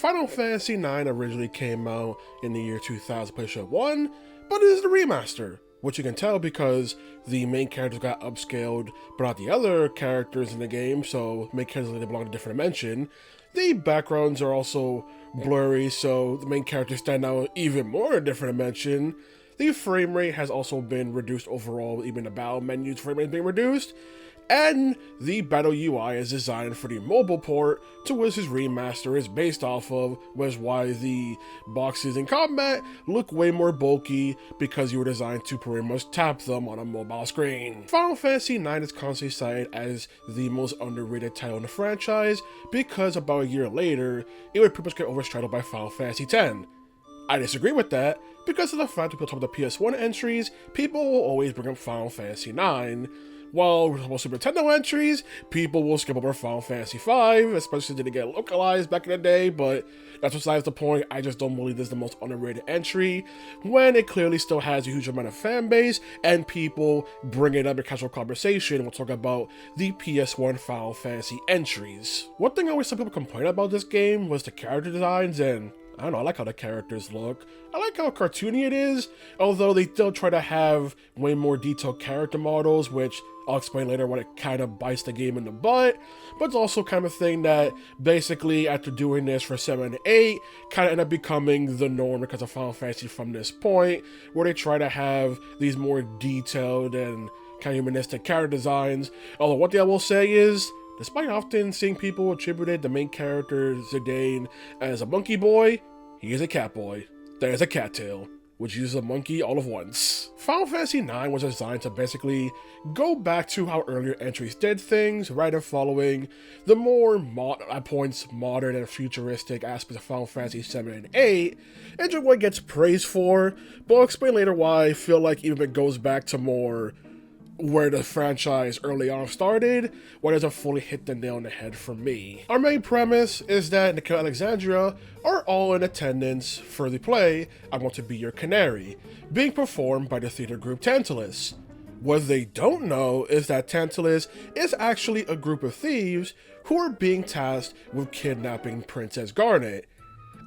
Final Fantasy IX originally came out in the year 2000 PlayStation 1, but it is the remaster, which you can tell because the main characters got upscaled, but not the other characters in the game, so main characters belong to a different dimension. The backgrounds are also blurry, so the main characters stand out even more in a different dimension. The frame rate has also been reduced overall, even the battle menu's frame rate is being reduced. And the battle UI is designed for the mobile port to which this remaster is based off of, which is why the boxes in combat look way more bulky because you were designed to pretty much tap them on a mobile screen. Final Fantasy IX is constantly cited as the most underrated title in the franchise because about a year later, it would pretty much get overshadowed by Final Fantasy X. I disagree with that because of the fact that people talk about the PS1 entries, people will always bring up Final Fantasy IX. While with Super Nintendo entries, people will skip over Final Fantasy V, especially did it get localized back in the day, but that's besides the point. I just don't believe this is the most underrated entry, when it clearly still has a huge amount of fan base, and people bring it up in casual conversation. We'll talk about the PS1 Final Fantasy entries. One thing I always saw people complain about this game was the character designs, and I don't know, I like how the characters look. I like how cartoony it is, although they still try to have way more detailed character models, which I'll explain later when it kind of bites the game in the butt, but it's also kind of a thing that basically after doing this for 7 and 8, kind of end up becoming the norm because of Final Fantasy from this point, where they try to have these more detailed and kind of humanistic character designs. Although one thing I will say is, despite often seeing people attributed the main character Zidane as a monkey boy, he is a cat boy. There's a cattail, which uses a monkey all at once. Final Fantasy IX was designed to basically go back to how earlier entries did things, rather following the more, at points, modern and futuristic aspects of Final Fantasy 7 and 8, and what it gets praised for, but I'll explain later why I feel like even if it goes back to more where the franchise early on started, what doesn't fully hit the nail on the head for me. Our main premise is that Ukele and Alexandria are all in attendance for the play I Want to Be Your Canary, being performed by the theater group Tantalus. What they don't know is that Tantalus is actually a group of thieves who are being tasked with kidnapping Princess Garnet.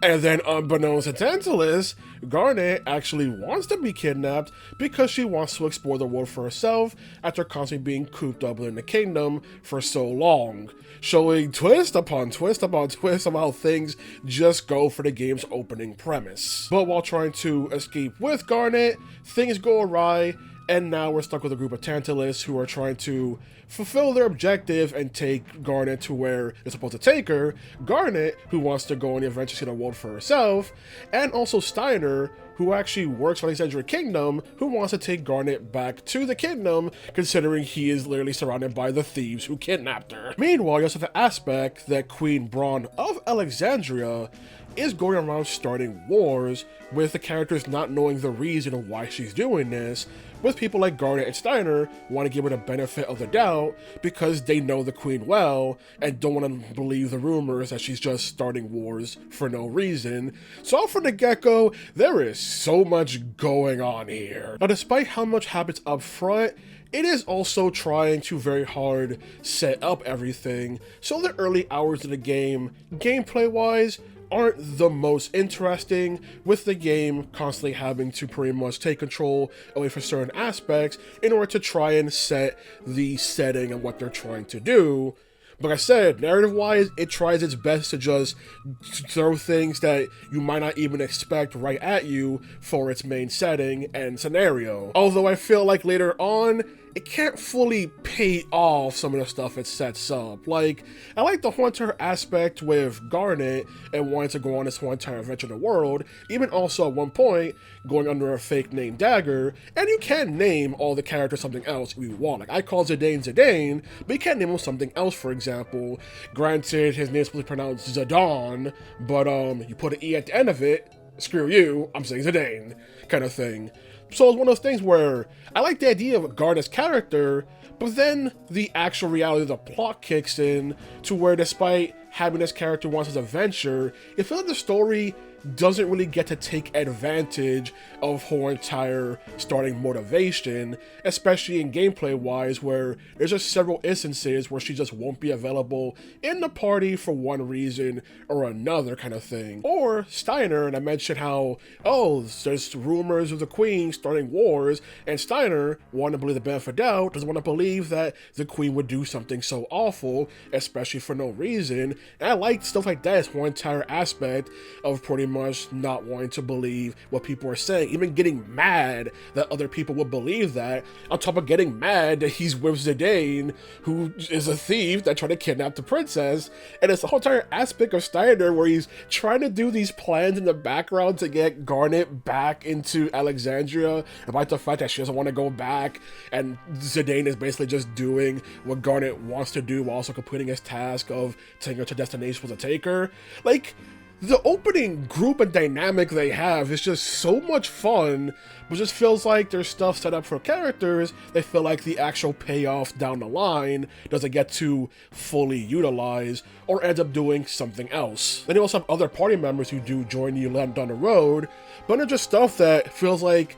And then unbeknownst to Tantalus, Garnet actually wants to be kidnapped because she wants to explore the world for herself after constantly being cooped up in the kingdom for so long, showing twist upon twist upon twist of how things just go for the game's opening premise. But while trying to escape with Garnet, things go awry, and now we're stuck with a group of Tantalus who are trying to fulfill their objective and take Garnet to where they're supposed to take her. Garnet, who wants to go on the adventure to see the world for herself, and also Steiner, who actually works for the Alexandria Kingdom, who wants to take Garnet back to the kingdom, considering he is literally surrounded by the thieves who kidnapped her. Meanwhile, you also have the aspect that Queen Brahne of Alexandria is going around starting wars, with the characters not knowing the reason of why she's doing this, with people like Garnet and Steiner want to give her the benefit of the doubt because they know the queen well and don't want to believe the rumors that she's just starting wars for no reason. So from the get-go, there is so much going on here. Now, despite how much happens up front, it is also trying to very hard set up everything, so the early hours of the game, gameplay-wise, aren't the most interesting, with the game constantly having to pretty much take control away from certain aspects in order to try and set the setting and what they're trying to do. Like I said, narrative-wise, it tries its best to just throw things that you might not even expect right at you for its main setting and scenario. Although I feel like later on, it can't fully pay off some of the stuff it sets up. Like, I like the hunter aspect with Garnet and wanting to go on this whole entire adventure in the world, even also at one point going under a fake name Dagger, and you can name all the characters something else if you want. Like, I call Zidane Zidane, but you can't name him something else, for example. Granted, his name's supposed to be pronounced Zidane, but you put an E at the end of it, screw you, I'm saying Zidane, kind of thing. So it's one of those things where I like the idea of Garnet's character, but then the actual reality of the plot kicks in to where despite having this character want his adventure, it feels like the story doesn't really get to take advantage of her entire starting motivation, especially in gameplay wise, where there's just several instances where she just won't be available in the party for one reason or another kind of thing. Or Steiner, and I mentioned how, oh, there's rumors of the Queen starting wars, and Steiner, wanting to believe the benefit of doubt, doesn't want to believe that the Queen would do something so awful, especially for no reason. And I like stuff like that. It's one entire aspect of pretty much not wanting to believe what people are saying, even getting mad that other people would believe that, on top of getting mad that he's with Zidane, who is a thief that tried to kidnap the princess. And it's the whole entire aspect of Steiner where he's trying to do these plans in the background to get Garnet back into Alexandria, about the fact that she doesn't want to go back, and Zidane is basically just doing what Garnet wants to do while also completing his task of taking her to destination for the taker. Like, the opening group and dynamic they have is just so much fun, but just feels like there's stuff set up for characters they feel like the actual payoff down the line doesn't get to fully utilize, or ends up doing something else. Then you also have other party members who do join you down the road, but they're just stuff that feels like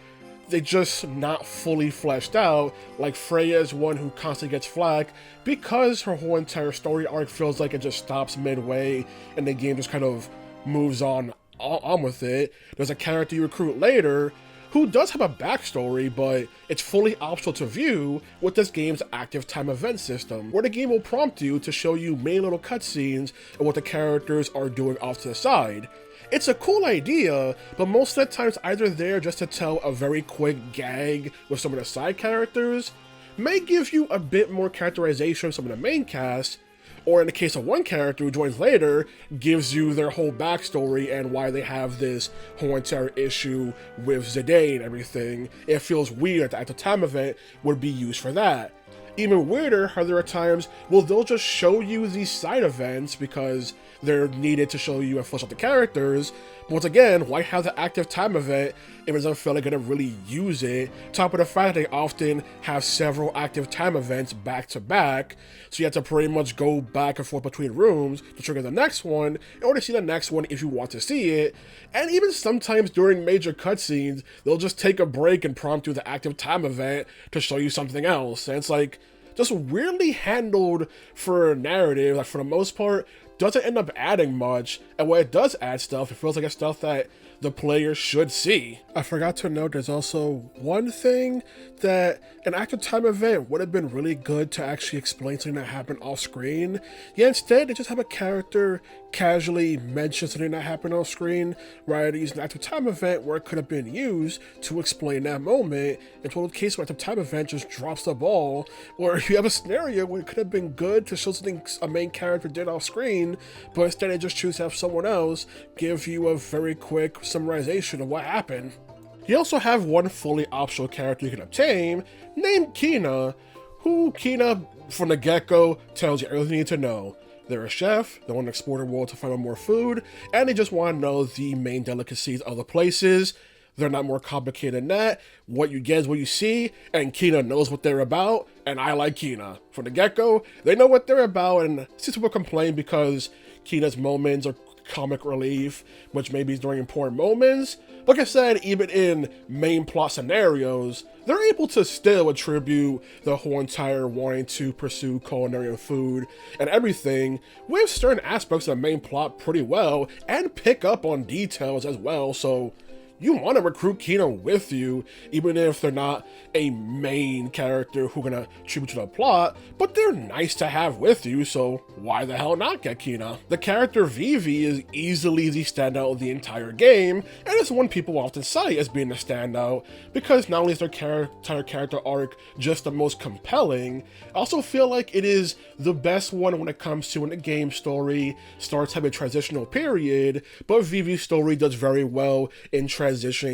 they just not fully fleshed out. Like Freya is one who constantly gets flack because her whole entire story arc feels like it just stops midway and the game just kind of moves on with it. There's a character you recruit later who does have a backstory, but it's fully optional to view with this game's active time event system, where the game will prompt you to show you main little cutscenes of what the characters are doing off to the side. It's a cool idea, but most of the time it's either there just to tell a very quick gag with some of the side characters, may give you a bit more characterization of some of the main cast, or in the case of one character who joins later, gives you their whole backstory and why they have this whole entire issue with Zidane and everything. It feels weird that the time event would be used for that. Even weirder how there are times where they'll just show you these side events because they're needed to show you and flesh out the characters. But once again, why have the active time event if it doesn't feel like gonna really use it? Top of the fact they often have several active time events back to back, so you have to pretty much go back and forth between rooms to trigger the next one in order to see the next one if you want to see it. And even sometimes during major cutscenes, they'll just take a break and prompt you the active time event to show you something else. And it's like, just weirdly handled for narrative, like for the most part, doesn't end up adding much, and when it does add stuff, it feels like it's stuff that the player should see. I forgot to note there's also one thing that an active time event would have been really good to actually explain something that happened off screen. Yeah, instead they just have a character casually mention something that happened off screen, rather than use an active time event where it could have been used to explain that moment. In total case where active time event just drops the ball, or you have a scenario where it could have been good to show something a main character did off screen, but instead they just choose to have someone else give you a very quick summarization of what happened. You also have one fully optional character you can obtain, named Quina, who Quina, from the get-go, tells you everything you need to know. They're a chef, they want to explore the world to find out more food, and they just want to know the main delicacies of the places. They're not more complicated than that. What you get is what you see, and Quina knows what they're about, and I like Quina. From the get-go, they know what they're about, and since people complain because Quina's moments are comic relief, which maybe is during important moments, like I said, even in main plot scenarios, they're able to still attribute the whole entire wanting to pursue culinary and food and everything with certain aspects of the main plot pretty well, and pick up on details as well, so you want to recruit Quina with you, even if they're not a main character who are going to contribute to the plot, but they're nice to have with you, so why the hell not get Quina? The character Vivi is easily the standout of the entire game, and it's one people often cite as being the standout, because not only is their entire character arc just the most compelling, I also feel like it is the best one when it comes to when the game story starts having a transitional period, but Vivi's story does very well in transitioning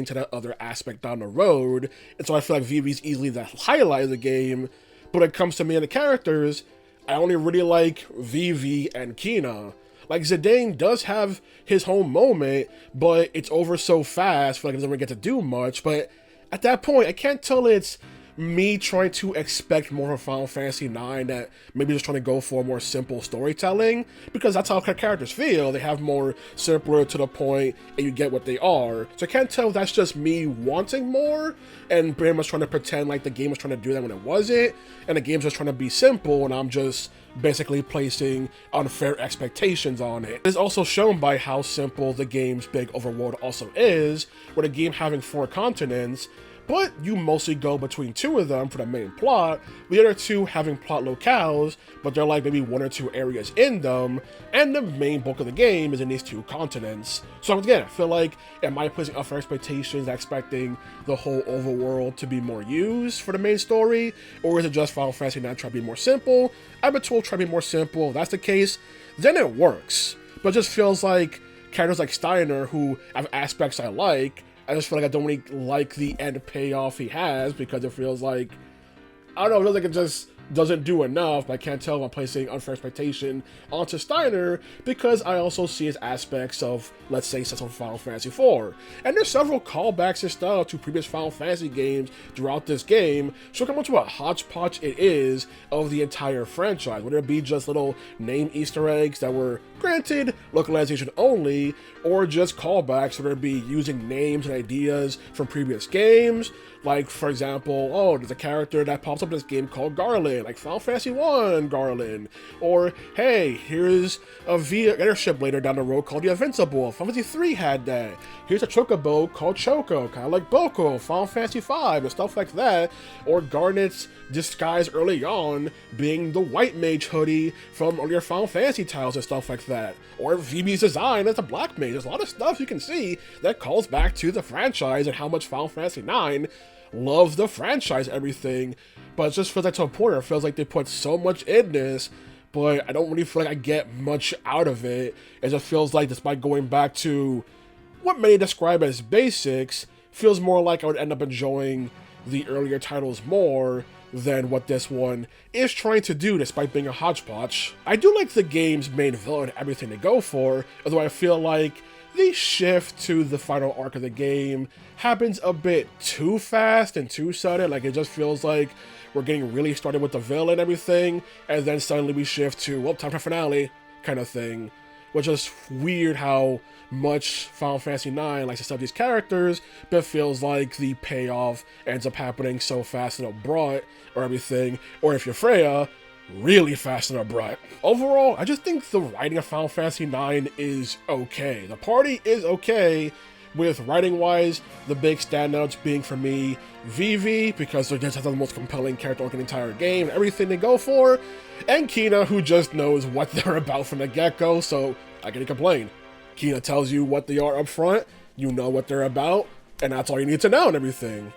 to that other aspect down the road, and so I feel like Vivi's easily the highlight of the game. But when it comes to me and the characters, I only really like Vivi and Quina. Like, Zidane does have his whole moment, but it's over so fast, I feel like it doesn't really get to do much, but at that point, I can't tell it's me trying to expect more of Final Fantasy IX, that maybe just trying to go for more simple storytelling, because that's how characters feel. They have more simpler, to the point, and you get what they are. So I can't tell if that's just me wanting more and pretty much trying to pretend like the game was trying to do that when it wasn't, and the game's just trying to be simple and I'm just basically placing unfair expectations on it. It's also shown by how simple the game's big overworld also is, with a game having 4 continents, but you mostly go between 2 of them for the main plot, the other 2 having plot locales, but they're like maybe 1 or 2 areas in them, and the main bulk of the game is in these 2 continents. So again, I feel like, am I placing unfair expectations, expecting the whole overworld to be more used for the main story, or is it just Final Fantasy IX trying to be more simple? I've been told try to be more simple. If that's the case, then it works. But it just feels like characters like Steiner, who have aspects I like, I just feel like I don't really like the end payoff he has, because it feels like, I don't know, it feels like it just doesn't do enough, but I can't tell if I'm placing unfair expectation onto Steiner, because I also see his aspects of, let's say, such on Final Fantasy IV. And there's several callbacks and stuff to previous Final Fantasy games throughout this game, so how much of a hodgepodge it is of the entire franchise, whether it be just little name Easter eggs that were, granted, localization only, or just callbacks, whether it be using names and ideas from previous games. Like, for example, oh, there's a character that pops up in this game called Garland, like Final Fantasy I Garland. Or, hey, here's a airship later down the road called the Invincible. Final Fantasy III had that. Here's a Chocobo called Choco, kind of like Boko, Final Fantasy V, and stuff like that. Or Garnet's disguise early on being the white mage hoodie from earlier Final Fantasy titles and stuff like that. Or Vivi's design as a black mage. There's a lot of stuff you can see that calls back to the franchise and how much Final Fantasy IX loves the franchise, everything, but it just feels like, to a point where it feels like they put so much in this, but I don't really feel like I get much out of it. It just feels like, despite going back to what many describe as basics, feels more like I would end up enjoying the earlier titles more than what this one is trying to do, despite being a hodgepodge. I do like the game's main villain and everything they go for, although I feel like the shift to the final arc of the game happens a bit too fast and too sudden. Like, it just feels like we're getting really started with the villain and everything, and then suddenly we shift to, well, time for finale kind of thing. Which is weird how much Final Fantasy IX likes to set up these characters, but it feels like the payoff ends up happening so fast and abrupt, or everything, or if you're Freya, really fast and abrupt. Overall, I just think the writing of Final Fantasy IX is okay. The party is okay, with writing-wise, the big standouts being, for me, Vivi, because they just have the most compelling character arc in the entire game, and everything they go for, and Quina, who just knows what they're about from the get-go, so I can't complain. Quina tells you what they are up front, you know what they're about, and that's all you need to know and everything.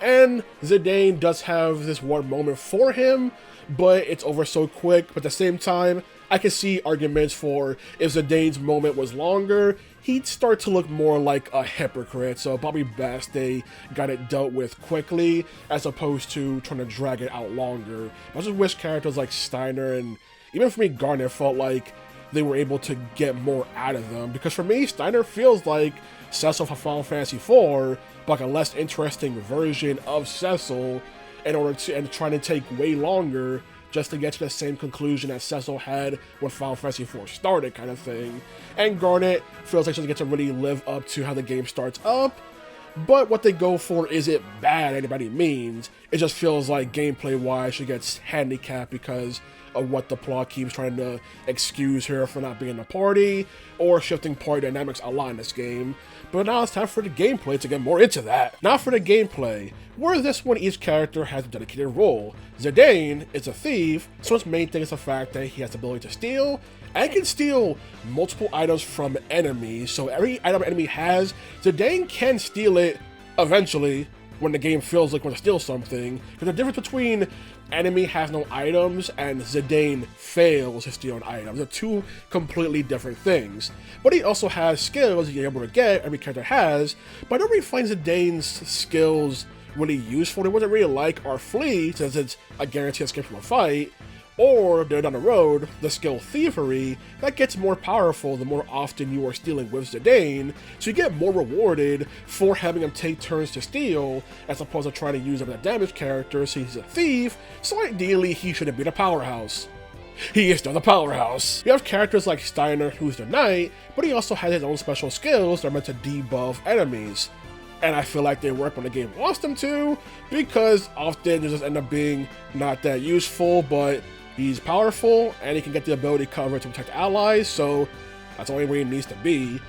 And Zidane does have this one moment for him, but it's over so quick. But at the same time, I can see arguments for, if Zidane's moment was longer, he'd start to look more like a hypocrite, so probably best they got it dealt with quickly, as opposed to trying to drag it out longer. I just wish characters like Steiner, and even for me, Garnet, felt like they were able to get more out of them, because for me, Steiner feels like Cecil from Final Fantasy IV, but like a less interesting version of Cecil, in order to, and trying to take way longer just to get to the same conclusion that Cecil had when Final Fantasy IV started, kind of thing. And Garnet feels like she doesn't get to really live up to how the game starts up, but what they go for isn't bad anybody means. It just feels like gameplay-wise she gets handicapped because of what the plot keeps trying to excuse her for not being in the party, or shifting party dynamics a lot in this game. But now it's time for the gameplay to get more into that. Now for the gameplay, where this one each character has a dedicated role. Zidane is a thief, so his main thing is the fact that he has the ability to steal, and can steal multiple items from enemies. So every item an enemy has, Zidane can steal it eventually when the game feels like when to steal something. Because the difference between enemy has no items and Zidane fails to steal an item, they're two completely different things. But he also has skills you're able to get, every character has, but I don't really find Zidane's skills really useful. They wasn't really like our flee, since it's a guaranteed escape from a fight, Or, down the road, the skill Thievery, that gets more powerful the more often you are stealing with Zidane, so you get more rewarded for having him take turns to steal, as opposed to trying to use him as a damage character, so he's a thief, so ideally he shouldn't be the powerhouse. He is still the powerhouse. You have characters like Steiner, who's the knight, but he also has his own special skills that are meant to debuff enemies. And I feel like they work when the game wants them to, because often they just end up being not that useful, but he's powerful, and he can get the ability cover to protect allies, so that's the only way he needs to be.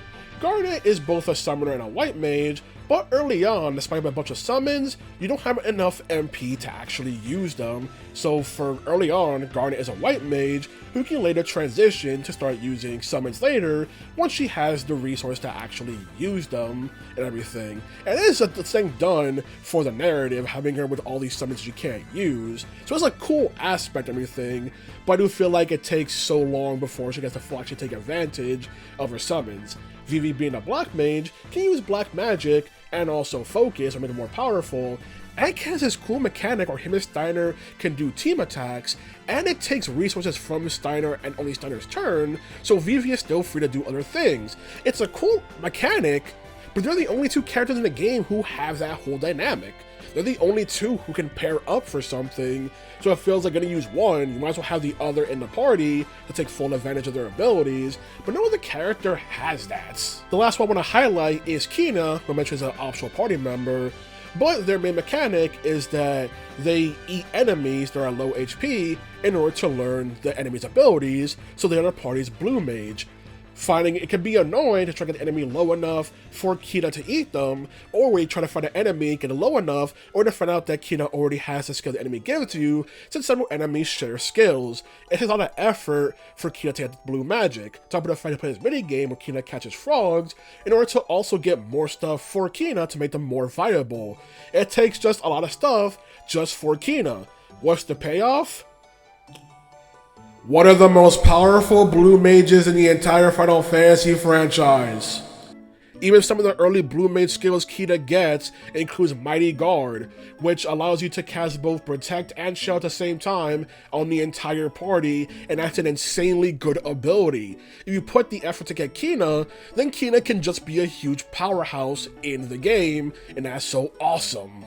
Garnet is both a summoner and a white mage, but early on, despite a bunch of summons, you don't have enough MP to actually use them, so for early on, Garnet is a white mage who can later transition to start using summons later once she has the resource to actually use them and everything. And it is a thing done for the narrative, having her with all these summons you can't use, so it's a cool aspect and everything, but I do feel like it takes so long before she gets to actually take advantage of her summons. Vivi, being a black mage, can use black magic and also focus or make it more powerful, and has this cool mechanic where him and Steiner can do team attacks, and it takes resources from Steiner and only Steiner's turn, so Vivi is still free to do other things. It's a cool mechanic, but they're the only two characters in the game who have that whole dynamic. They're the only two who can pair up for something, so it feels like gonna use one, you might as well have the other in the party to take full advantage of their abilities, but no other character has that. The last one I want to highlight is Quina, who I mentioned as an optional party member, but their main mechanic is that they eat enemies that are low HP in order to learn the enemy's abilities, so they are the party's blue mage. Finding it can be annoying to try to get the enemy low enough for Quina to eat them, or when you try to find an enemy, get it low enough, or to find out that Quina already has the skill the enemy gives to you, since several enemies share skills. It takes a lot of effort for Quina to get blue magic. Top of the fact to play this mini game where Quina catches frogs, in order to also get more stuff for Quina to make them more viable. It takes just a lot of stuff just for Quina. What's the payoff? One of the most powerful blue mages in the entire Final Fantasy franchise. Even some of the early blue mage skills Quina gets includes Mighty Guard, which allows you to cast both Protect and Shield at the same time on the entire party, and that's an insanely good ability. If you put the effort to get Quina, then Quina can just be a huge powerhouse in the game, and that's so awesome.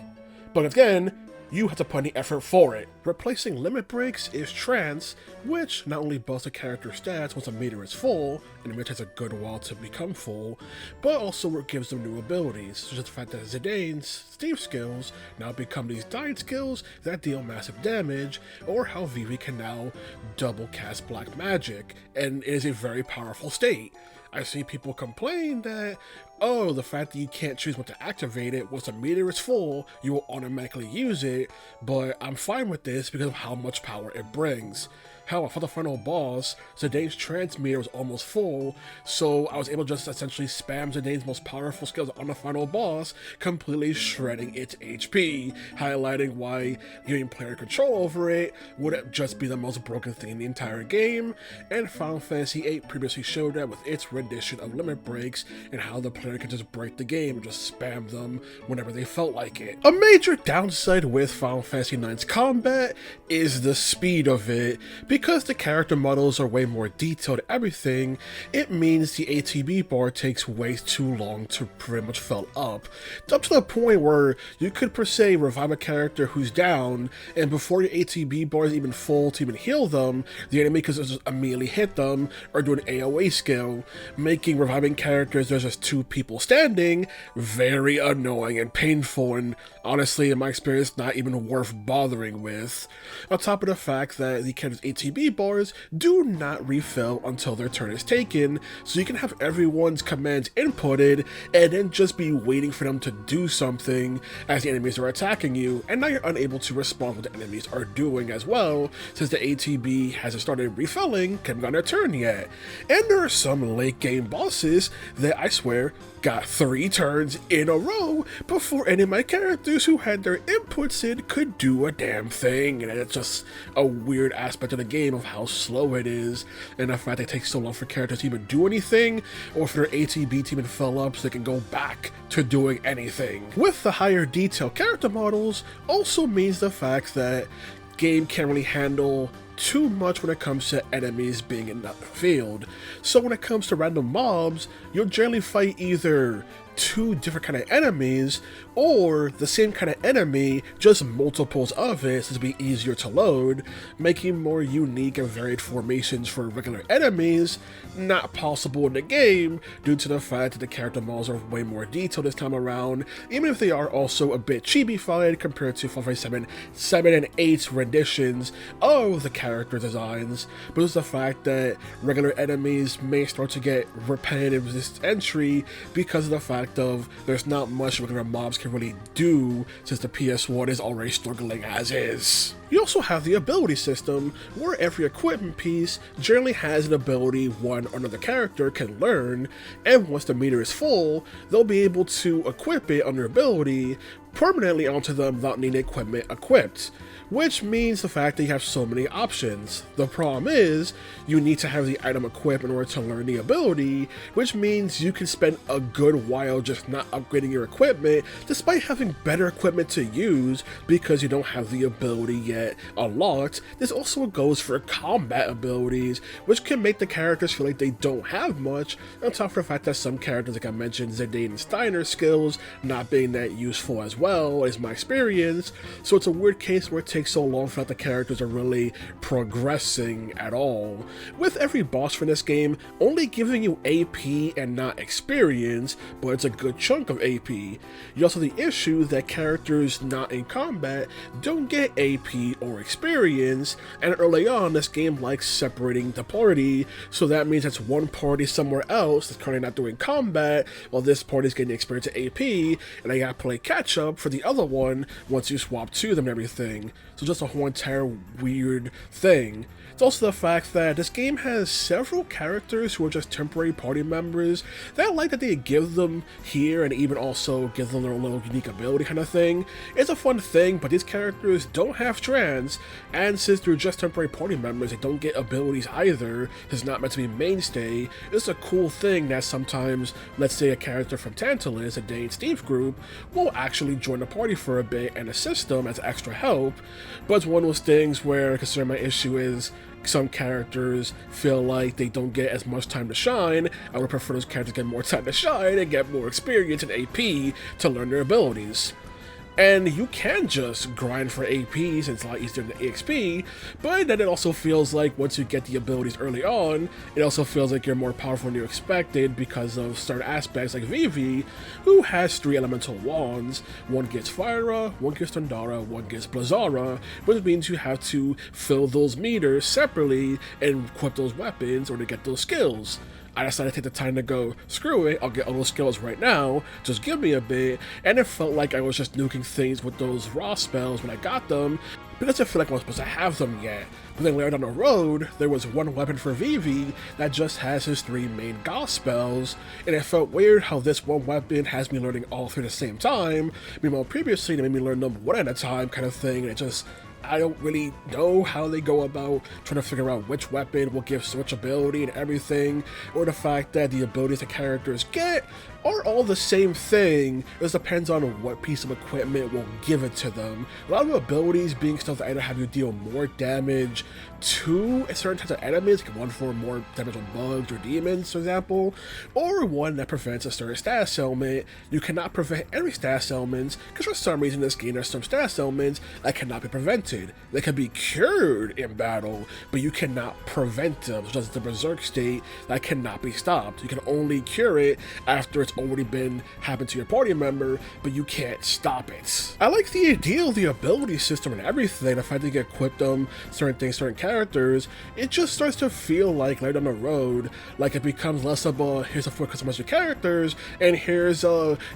But again, you have to put in the effort for it. Replacing limit breaks is Trance, which not only buffs the character's stats once a meter is full, and it takes a good while to become full, but also it gives them new abilities, such as the fact that Zidane's Steve skills now become these died skills that deal massive damage, or how Vivi can now double cast black magic, and it is a very powerful state. I see people complain that, oh, the fact that you can't choose when to activate it, once a meter is full, you will automatically use it, but I'm fine with this because of how much power it brings. Hell, for the final boss, Zidane's trance meter was almost full, so I was able to just essentially spam Zidane's most powerful skills on the final boss, completely shredding its HP, highlighting why giving player control over it would just be the most broken thing in the entire game, and Final Fantasy VIII previously showed that with its rendition of limit breaks, and how the player could just break the game and just spam them whenever they felt like it. A major downside with Final Fantasy IX's combat is the speed of it. Because the character models are way more detailed and everything, it means the ATB bar takes way too long to pretty much fill up to the point where you could per se revive a character who's down, and before your ATB bar is even full to even heal them, the enemy could just immediately hit them or do an AoE skill, making reviving characters there's just two people standing very annoying and painful, and honestly, in my experience, not even worth bothering with. On top of the fact that the character's ATB bars do not refill until their turn is taken, so you can have everyone's commands inputted and then just be waiting for them to do something as the enemies are attacking you, and now you're unable to respond what the enemies are doing as well, since the ATB hasn't started refilling, haven't gotten their turn yet. And there are some late game bosses that I swear got 3 turns in a row before any of my characters who had their inputs in could do a damn thing, and it's just a weird aspect of the game of how slow it is, and the fact it takes so long for characters to even do anything, or for their ATB to even fill up so they can go back to doing anything. With the higher detail character models also means the fact that game can't really handle too much when it comes to enemies being in the field. So when it comes to random mobs, you'll generally fight either two different kind of enemies or the same kind of enemy, just multiples of it, so to be easier to load, making more unique and varied formations for regular enemies not possible in the game due to the fact that the character models are way more detailed this time around, even if they are also a bit chibi-fied compared to Final Fantasy 7 and 8 renditions of the character designs. But it's the fact that regular enemies may start to get repetitive this entry because of the fact of there's not much regular mobs can really do since the PS1 is already struggling as is. You also have the ability system, where every equipment piece generally has an ability one or another character can learn, and once the meter is full, they'll be able to equip it on their ability permanently onto them without needing equipment equipped, which means the fact that you have so many options. The problem is, you need to have the item equipped in order to learn the ability, which means you can spend a good while just not upgrading your equipment, despite having better equipment to use because you don't have the ability yet unlocked. This also goes for combat abilities, which can make the characters feel like they don't have much, on top of the fact that some characters, like I mentioned, Zidane and Steiner skills not being that useful as well, is my experience. So it's a weird case where it takes so long for the characters are really progressing at all, with every boss for this game only giving you AP and not experience, but it's a good chunk of AP. You also have the issue that characters not in combat don't get AP or experience, and early on this game likes separating the party, so that means it's one party somewhere else that's currently not doing combat while this party's getting experience at AP, and I gotta play catch up for the other one once you swap to them and everything. So just a whole entire weird thing. It's also the fact that this game has several characters who are just temporary party members that I like that they give them here and even also give them their own little unique ability kind of thing. It's a fun thing, but these characters don't have strands, and since they're just temporary party members, they don't get abilities either. It's not meant to be mainstay. It's a cool thing that sometimes, let's say a character from Tantalus, a Dane Steve group, will actually join the party for a bit and assist them as extra help, but it's one of those things where, considering my issue is, some characters feel like they don't get as much time to shine. I would prefer those characters get more time to shine and get more experience and AP to learn their abilities. And you can just grind for AP since it's a lot easier than EXP, but then it also feels like once you get the abilities early on, it also feels like you're more powerful than you expected because of certain aspects like Vivi, who has 3 elemental wands. One gets Freya, one gets Thundara, one gets Blizzara, which means you have to fill those meters separately and equip those weapons or to get those skills. I decided to take the time to go, screw it, I'll get all those skills right now, just give me a bit, and it felt like I was just nuking things with those raw spells when I got them, because I feel like I wasn't supposed to have them yet. But then later down the road, there was one weapon for Vivi that just has his 3 main goth spells, and it felt weird how this one weapon has me learning all 3 at the same time, meanwhile previously they made me learn them one at a time kind of thing, and it just, I don't really know how they go about trying to figure out which weapon will give switch ability and everything, or the fact that the abilities the characters get are all the same thing. It just depends on what piece of equipment will give it to them. A lot of abilities being stuff that either have you deal more damage to a certain types of enemies, like one for more damage on bugs or demons, for example, or one that prevents a certain status ailment. You cannot prevent every status ailments, because for some reason in this game there's some status ailments that cannot be prevented. They can be cured in battle, but you cannot prevent them, such as the berserk state that cannot be stopped. You can only cure it after it's already been happened to your party member, but you can't stop it. I like the idea of the ability system and everything, the fact that you can equip them certain things, certain characters. It just starts to feel like later down the road, like it becomes less of a here's a full customized your characters, and here's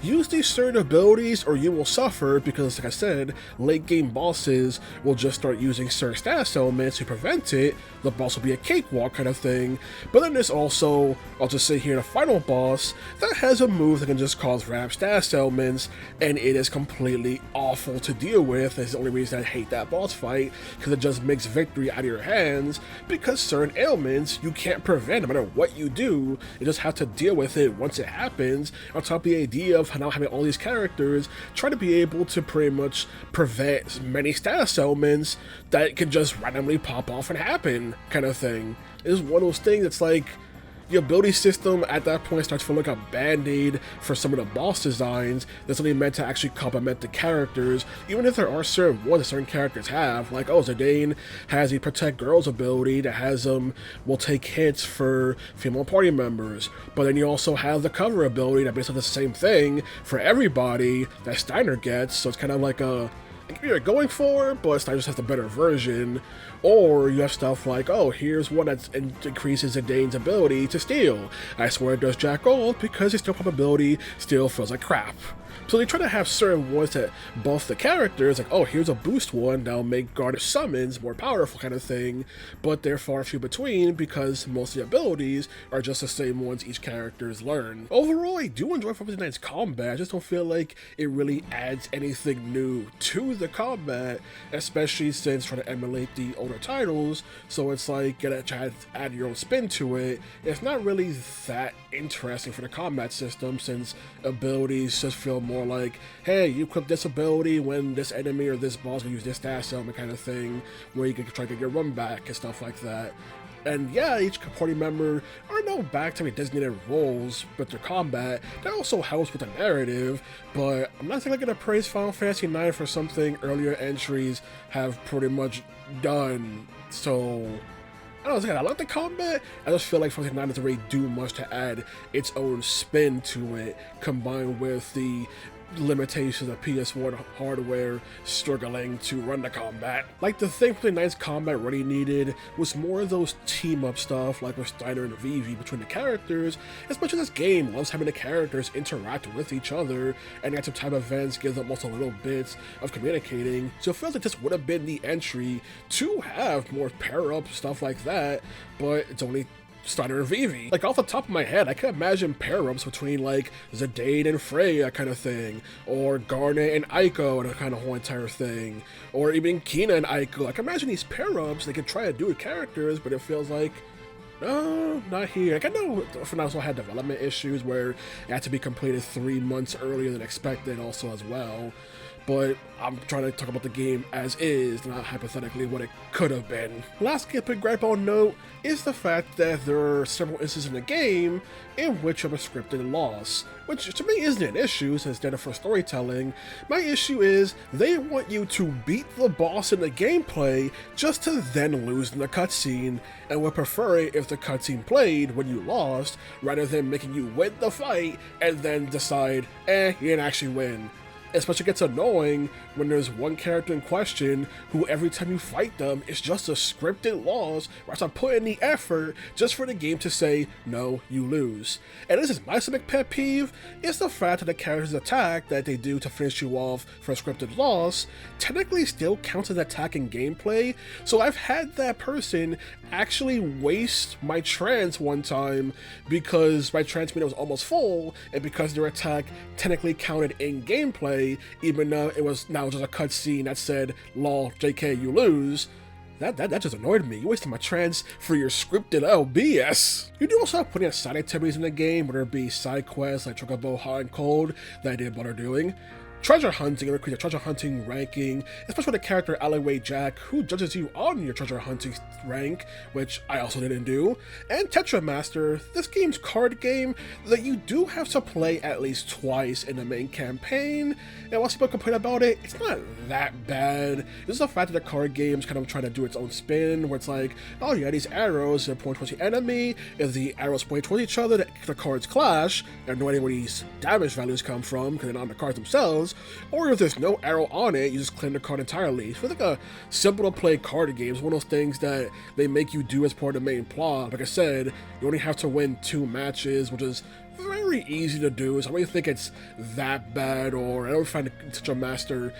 use these certain abilities or you will suffer, because like I said, late game bosses will just start using certain status elements to prevent it. The boss will be a cakewalk kind of thing. But then there's also, I'll just say here, the final boss that has a move that can just cause random status ailments, and it is completely awful to deal with. That's the only reason I hate that boss fight, because it just makes victory out of your hands, because certain ailments you can't prevent no matter what you do. You just have to deal with it once it happens, on top of the idea of now having all these characters try to be able to pretty much prevent many status ailments that can just randomly pop off and happen, kind of thing. It's one of those things that's like, the ability system at that point starts to look like a band-aid for some of the boss designs that's only meant to actually complement the characters, even if there are certain ones that certain characters have, like, oh, Zidane has a protect girls ability that has will take hits for female party members, but then you also have the cover ability that basically does the same thing for everybody that Steiner gets, so it's kind of like a you're going for, but Steiner just has the better version. Or you have stuff like, oh, here's one that increases Zidane's ability to steal. I swear it does jack all because his steal probability still feels like crap. So they try to have certain ones that buff the characters, like, oh, here's a boost one that'll make Garnet summons more powerful kind of thing, but they're far few between because most of the abilities are just the same ones each character's learn. Overall, I do enjoy 459's combat, I just don't feel like it really adds anything new to the combat, especially since trying to emulate the older titles, so it's like, gotta try to add your own spin to it. It's not really that interesting for the combat system, since abilities just feel more like, hey, you equip this ability when this enemy or this boss will use this status element kind of thing, where you can try to get your run back and stuff like that. And yeah, each party member are now back to having designated roles with their combat. That also helps with the narrative, but I'm not exactly going to praise Final Fantasy IX for something earlier entries have pretty much done. So I don't know, I like the combat, I just feel like Final Fantasy IX doesn't really do much to add its own spin to it, combined with the limitations of PS1 hardware struggling to run the combat. Like, the thing Final Fantasy IX's combat really needed was more of those team-up stuff, like with Steiner and Vivi between the characters, as much as this game loves having the characters interact with each other, and at some time events give them also little bits of communicating, so it feels like this would have been the entry to have more pair-up stuff like that, but it's only Steiner and Vivi. Like, off the top of my head, I can imagine pair-ups between, like, Zidane and Freya kind of thing, or Garnet and Eiko and a kind of whole entire thing, or even Quina and Eiko. I can imagine these pair-ups they could try to do with characters, but it feels like, no, not here. Like, I know FNAF also had development issues where it had to be completed 3 months earlier than expected also as well, but I'm trying to talk about the game as is, not hypothetically what it could have been. Last big gripe I'll note is the fact that there are several instances in the game in which you have a scripted loss, which to me isn't an issue since they're for storytelling. My issue is they want you to beat the boss in the gameplay just to then lose in the cutscene, and would prefer it if the cutscene played when you lost, rather than making you win the fight and then decide, you didn't actually win. Especially gets annoying when there's one character in question who every time you fight them, it's just a scripted loss where I have to put in the effort just for the game to say, no, you lose. And this is my big pet peeve, is the fact that the character's attack that they do to finish you off for a scripted loss technically still counts as attack in gameplay, so I've had that person actually waste my trance one time because my trance meter was almost full, and because their attack technically counted in gameplay, even though it was now just a cutscene that said, lol, JK, you lose. That just annoyed me. You wasted my trance for your scripted LBS. You do also have plenty of side activities in the game, whether it be side quests like Chocobo Hot and Cold that I did bother doing. Treasure hunting, increase your treasure hunting ranking, especially with the character Alleyway Jack, who judges you on your treasure hunting rank, which I also didn't do, and Tetra Master, this game's card game that you do have to play at least twice in the main campaign, and while people complain about it, it's not that bad. This is the fact that the card game's kind of trying to do its own spin, where it's like, oh yeah, these arrows that point towards the enemy, if the arrows point towards each other, the cards clash, and no idea where these damage values come from, because they're not on the cards themselves, or if there's no arrow on it, you just claim the card entirely. So it's like a simple to play card game. It's one of those things that they make you do as part of the main plot. Like I said, you only have to win 2 matches, which is very easy to do, so I don't really think it's that bad, or I don't find Tetra Master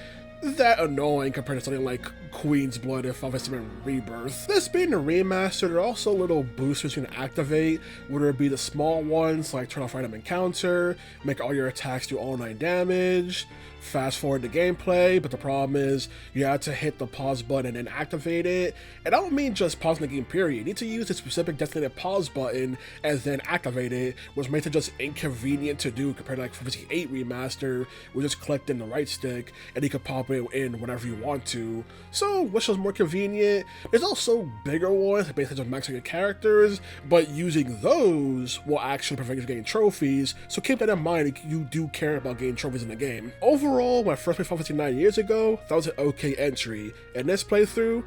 that annoying compared to something like Queen's Blood and Final Fantasy VII Rebirth. This being a remaster, there are also little boosters you can activate, whether it be the small ones like turn off random encounter, make all your attacks do all 9 damage, fast forward the gameplay, but the problem is you have to hit the pause button and activate it. And I don't mean just pausing the game period, you need to use the specific designated pause button and then activate it, which makes it just inconvenient to do compared to like Final Fantasy VIII Remaster, where you just click in the right stick and you can pop it in whenever you want to. So, which is more convenient. There's also bigger ones that basically just max out your characters, but using those will actually prevent you from getting trophies, so keep that in mind if you do care about getting trophies in the game. Overall, when I first played Final Fantasy 9 years ago, that was an okay entry. In this playthrough,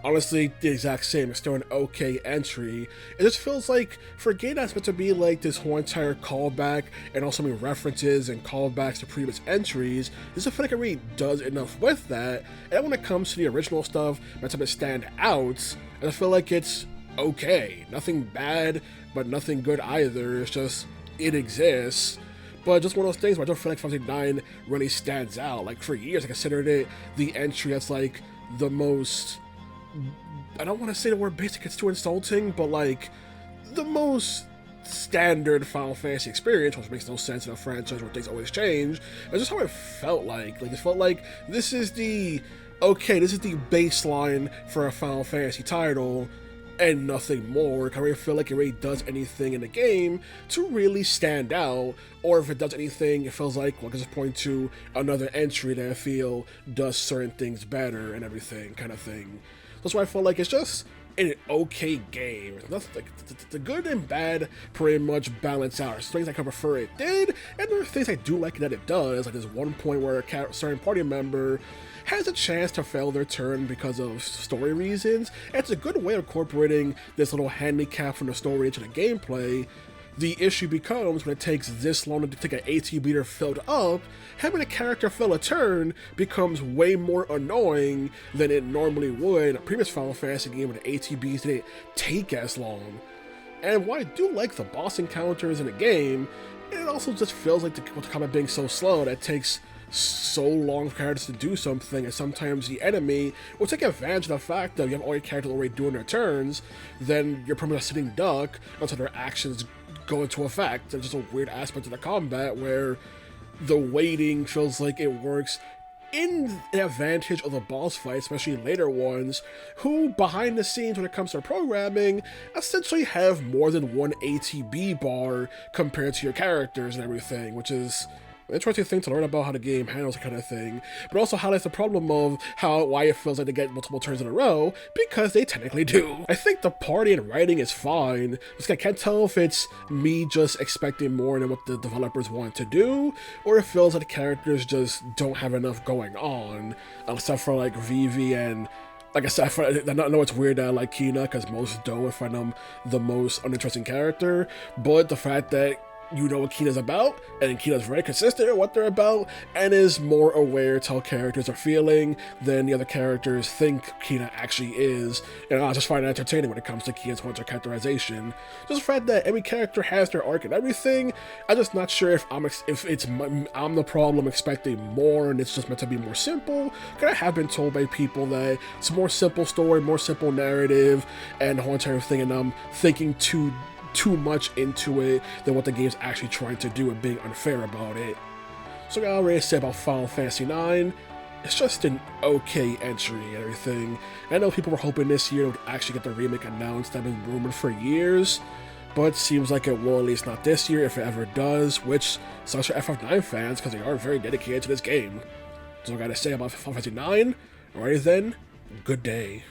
honestly, the exact same. It's still an okay entry. It just feels like, for a game that's meant to be like this whole entire callback and also many references and callbacks to previous entries, this I feel like it really does enough with that. And when it comes to the original stuff, meant to stand out, I feel like it's okay. Nothing bad, but nothing good either. It's just, it exists. But just one of those things where I don't feel like Final Fantasy 9 really stands out. Like, for years I considered it the entry that's like the most, I don't want to say the word basic, it's too insulting, but like the most standard Final Fantasy experience, which makes no sense in a franchise where things always change. It's just how it felt like. Like, it felt like this is the baseline for a Final Fantasy title and nothing more. I really feel like it really does anything in the game to really stand out, or if it does anything, it feels like, well, I can just point to another entry that I feel does certain things better and everything, kind of thing. That's why I feel like it's just an okay game. It's nothing, like, the good and bad pretty much balance out. There's things I can prefer it did, and there are things I do like that it does. Like, there's one point where a certain party member has a chance to fail their turn because of story reasons, and it's a good way of incorporating this little handicap from the story into the gameplay. The issue becomes when it takes this long to take an AT meter filled up, having a character fail a turn becomes way more annoying than it normally would in a previous Final Fantasy game when the ATBs didn't take as long. And while I do like the boss encounters in the game, it also just feels like with the combat being so slow that it takes so long for characters to do something, and sometimes the enemy will take advantage of the fact that you have all your characters already doing their turns, then you're pretty much a sitting duck until their actions go into effect. There's just a weird aspect of the combat where the waiting feels like it works in the advantage of the boss fight, especially later ones, who behind the scenes when it comes to programming essentially have more than one ATB bar compared to your characters and everything, which is interesting thing to learn about how the game handles that kind of thing, but also highlights the problem of why it feels like they get multiple turns in a row, because they technically do. I think the party and writing is fine. I can't tell if it's me just expecting more than what the developers want to do, or it feels like the characters just don't have enough going on, except for like Vivi and, like I said, I know it's weird that I like Quina, because most don't find them the most uninteresting character, but the fact that you know what Quina's about, and Quina's very consistent in what they're about, and is more aware to how characters are feeling than the other characters think Quina actually is, and I just find it entertaining when it comes to Quina's hunter characterization. Just the fact that every character has their arc and everything, I'm just not sure if I'm the problem expecting more and it's just meant to be more simple, because I have been told by people that it's a more simple story, more simple narrative, and the whole entire thing, and I'm thinking too much into it than what the game's actually trying to do and being unfair about it. So I got already say about Final Fantasy 9. It's just an okay entry and everything. I know people were hoping this year would actually get the remake announced. I've been rumored for years, but it seems like it will, at least not this year, if it ever does, which sucks for FF9 fans because they are very dedicated to this game. So I gotta say about Final Fantasy 9. Alright then, good day.